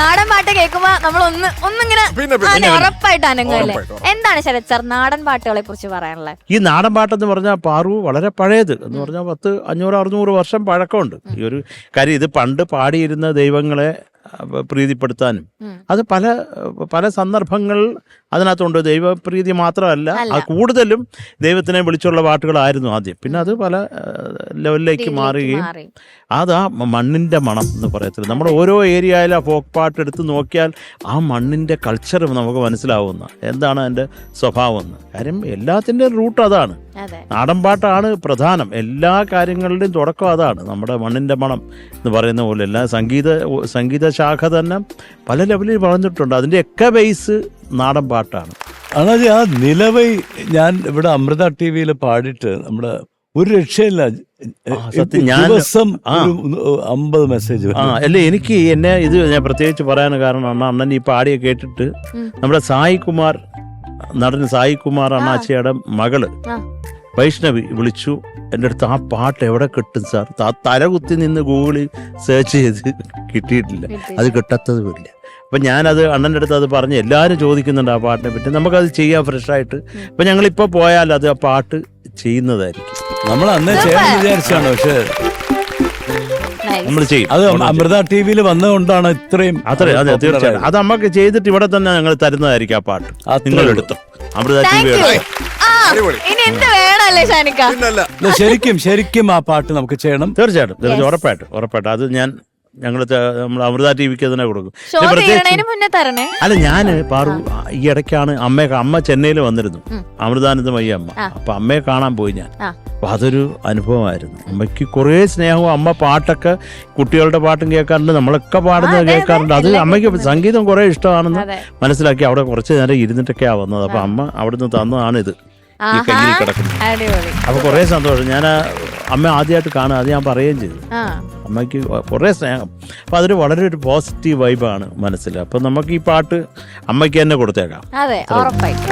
നാടൻ പാട്ട് കേൾക്കുമ്പോ നമ്മൾ ഒന്നിങ്ങനെ ഉറപ്പായിട്ട് അനങ്ങല്ലേ. എന്താണ് ശരത് സാർ നാടൻ പാട്ടുകളെ കുറിച്ച് പറയാനുള്ളത്? ഈ നാടൻ പാട്ടെന്ന് പറഞ്ഞാൽ പാറു വളരെ പഴയത് എന്ന് പറഞ്ഞാൽ 500-600 വർഷം പഴക്കമുണ്ട്. ഈ ഒരു കാര്യം ഇത് പണ്ട് പാടിയിരുന്ന ദൈവങ്ങളെ പ്രീതിപ്പെടുത്താനും അത് പല സന്ദർഭങ്ങൾ അതിനകത്തുണ്ട്. ദൈവപ്രീതി മാത്രമല്ല, അത് കൂടുതലും ദൈവത്തിനെ വിളിച്ചുള്ള പാട്ടുകളായിരുന്നു ആദ്യം. പിന്നെ അത് പല ലെവലിലേക്ക് മാറുകയും അതാ മണ്ണിൻ്റെ മണം എന്ന് പറയത്തില്ല. നമ്മൾ ഓരോ ഏരിയയിലും ആ ഫോക്ക് പാട്ട് എടുത്ത് നോക്കിയാൽ ആ മണ്ണിൻ്റെ കൾച്ചർ നമുക്ക് മനസ്സിലാവുന്ന എന്താണ് അതിൻ്റെ സ്വഭാവം എന്ന്. കാര്യം എല്ലാത്തിൻ്റെയും റൂട്ട് അതാണ്. നാടൻ പാട്ടാണ് പ്രധാനം. എല്ലാ കാര്യങ്ങളുടെയും തുടക്കം അതാണ്. നമ്മുടെ മണ്ണിൻ്റെ മണം എന്ന് പറയുന്ന പോലെ എല്ലാ സംഗീത ശാഖ തന്നെ പല ലെവലിൽ പറഞ്ഞിട്ടുണ്ട്. അതിൻ്റെയൊക്കെ ബേസ് നാടൻ പാട്ടാണ്. അതായത് ആ നിലവൈ ഞാൻ ഇവിടെ അമൃത TV പാടിയിട്ട് നമ്മുടെ ഒരു രക്ഷയില്ല. ദിവസം 50 മെസ്സേജ്. അല്ലേ, എനിക്ക് ഇത് ഞാൻ പ്രത്യേകിച്ച് പറയാൻ കാരണം അണ്ണൻ ഈ പാടിയെ കേട്ടിട്ട് നമ്മുടെ നടൻ സായി കുമാർ അണ്ണാച്ചിയുടെ മകള് വൈഷ്ണവി വിളിച്ചു എൻ്റെ അടുത്ത്, ആ പാട്ട് എവിടെ കിട്ടും സാർ? തലകുത്തി നിന്ന് ഗൂഗിളിൽ സെർച്ച് ചെയ്ത് കിട്ടിയിട്ടില്ല, അത് കിട്ടാത്തതുമില്ല. അപ്പം ഞാനത് അണ്ണൻ്റെ അടുത്ത് അത് പറഞ്ഞ് എല്ലാവരും ചോദിക്കുന്നുണ്ട് ആ പാട്ടിനെ പറ്റി. നമുക്കത് ചെയ്യാം ഫ്രഷായിട്ട്. അപ്പം ഞങ്ങളിപ്പോൾ പോയാൽ അത് ആ പാട്ട് ചെയ്യുന്നതായിരിക്കും. നമ്മൾ അന്നേ ചെയ്യാൻ വിചാരിച്ചാണ്, പക്ഷേ നമ്മൾ ചെയ്യും. അത് അമൃത TV വന്നതുകൊണ്ടാണ് ഇത്രയും. അതെ, തീർച്ചയായും അത് നമുക്ക് ചെയ്തിട്ട് ഇവിടെ തന്നെ ഞങ്ങൾ തരുന്നതായിരിക്കും ആ പാട്ട്. നിങ്ങൾ എടുത്തോ അമൃത TV. ശരിക്കും ആ പാട്ട് നമുക്ക് ചെയ്യണം. തീർച്ചയായിട്ടും ഉറപ്പായിട്ടും അത് നമ്മൾ അമൃത TVക്ക് തന്നെ കൊടുക്കും. അല്ല, ഞാൻ പാറു ഈ ഇടയ്ക്കാണ് അമ്മ ചെന്നൈയിൽ വന്നിരുന്നു, അമൃതാനന്ദമയ്യ അമ്മ. അപ്പൊ അമ്മയെ കാണാൻ പോയി ഞാൻ. അപ്പൊ അതൊരു അനുഭവമായിരുന്നു. അമ്മയ്ക്ക് കുറേ സ്നേഹവും. അമ്മ പാട്ടൊക്കെ കുട്ടികളുടെ പാട്ടും കേൾക്കാറുണ്ട്, നമ്മളൊക്കെ പാടുന്നത് കേൾക്കാറുണ്ട്. അത് അമ്മയ്ക്ക് സംഗീതം കുറെ ഇഷ്ടമാണെന്ന് മനസ്സിലാക്കി അവിടെ കുറച്ച് നേരം ഇരുന്നിട്ടൊക്കെയാ വന്നത്. അപ്പൊ അമ്മ അവിടുന്ന് തന്നതാണിത്, ഈ കയ്യിൽ കിടക്കുന്നത്. അപ്പൊ കുറെ സന്തോഷം. ഞാൻ അമ്മ ആദ്യമായിട്ട് കാണുക, അത് ഞാൻ പറയുകയും ചെയ്തു. അമ്മയ്ക്ക് കുറേ സ്നേഹം. അപ്പം അതൊരു വളരെ ഒരു പോസിറ്റീവ് വൈബാണ് മനസ്സിൽ. അപ്പം നമുക്ക് ഈ പാട്ട് അമ്മയ്ക്ക് തന്നെ കൊടുത്തേക്കാം. അതെ, ഉറപ്പായിട്ടും.